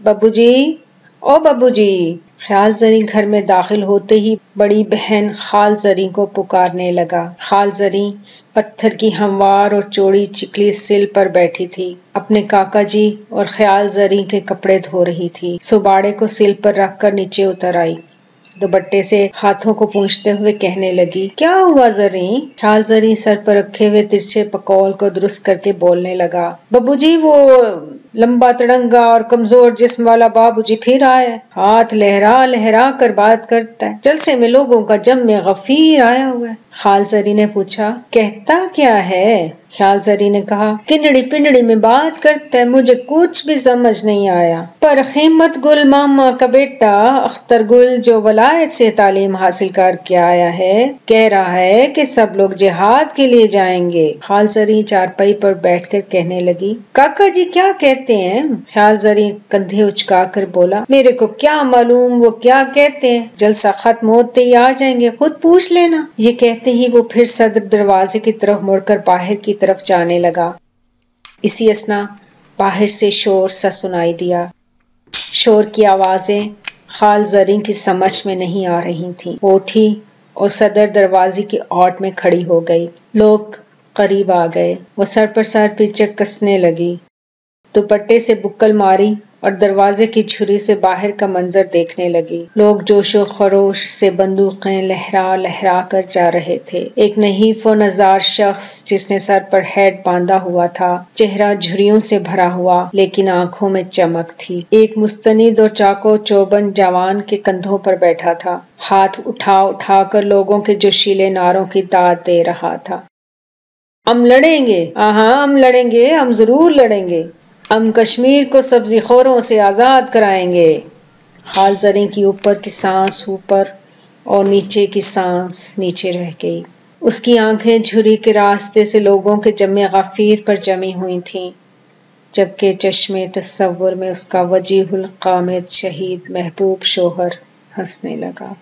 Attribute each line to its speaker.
Speaker 1: ببو جی، او ببو جی! خیال زری گھر میں داخل ہوتے ہی بڑی بہن خال زری کو پکارنے لگا۔ خال زری پتھر کی ہموار اور چوڑی چکلی سل پر بیٹھی تھی، اپنے کاکا جی اور خیال زری کے کپڑے دھو رہی تھی۔ سباڑے کو سل پر رکھ کر نیچے اتر آئی، دوپٹے سے ہاتھوں کو پونچھتے ہوئے کہنے لگی، کیا ہوا زریں؟ خیال زری سر پر رکھے ہوئے ترچھے پکول کو درست کر کے بولنے لگا، ببو جی وہ لمبا تڑنگا اور کمزور جسم والا بابو جی پھر آیا، ہاتھ لہرا لہرا کر بات کرتا ہے، جلسے میں لوگوں کا جم غفیر آیا ہوا ہے۔ خال زری نے پوچھا، کہتا کیا ہے؟ خیال زری نے کہا، کنڑی پنڑی میں بات کرتا ہے، مجھے کچھ بھی سمجھ نہیں آیا، پر خیمت گل ماما کا بیٹا اختر گل جو ولایت سے تعلیم حاصل کر کے آیا ہے، کہہ رہا ہے کہ سب لوگ جہاد کے لیے جائیں گے۔ خال زری چارپائی پر بیٹھ کر کہنے لگی، کاکا جی کیا کہتے ہیں؟ خیال زری کندھے اچکا کر بولا، میرے کو کیا معلوم وہ کیا کہتے ہیں، جلسہ ختم ہوتے ہی آ جائیں گے، خود پوچھ لینا۔ یہ کہتے ہی وہ پھر صدر دروازے کی طرف مڑ کر باہر کی طرف جانے لگا۔ اسی اثنا باہر سے شور سا سنائی دیا۔ شور کی آوازیں خال زری کی سمجھ میں نہیں آ رہی تھیں۔ وہ اٹھی اور صدر دروازے کی اوٹ میں کھڑی ہو گئی۔ لوگ قریب آ گئے۔ وہ سر پر سر پیچک کسنے لگی، دوپٹے سے بکل ماری اور دروازے کی جھری سے باہر کا منظر دیکھنے لگی۔ لوگ جوش و خروش سے بندوقیں لہرا لہرا کر جا رہے تھے۔ ایک نحیف و نزار شخص جس نے سر پر ہیٹ باندھا ہوا تھا، چہرہ جھریوں سے بھرا ہوا لیکن آنکھوں میں چمک تھی، ایک مستند اور چاقو چوبند جوان کے کندھوں پر بیٹھا تھا، ہاتھ اٹھا اٹھا کر لوگوں کے جوشیلے نعروں کی داد دے رہا تھا۔ ہم لڑیں گے، ہاں ہم لڑیں گے، ہم ضرور لڑیں گے، ہم کشمیر کو سبزی خوروں سے آزاد کرائیں گے۔ خال زری کی اوپر کی سانس اوپر اور نیچے کی سانس نیچے رہ گئی۔ اس کی آنکھیں جھری کے راستے سے لوگوں کے جم غفیر پر جمی ہوئی تھیں، جبکہ چشمے تصور میں اس کا وجیح القامت شہید محبوب شوہر ہنسنے لگا۔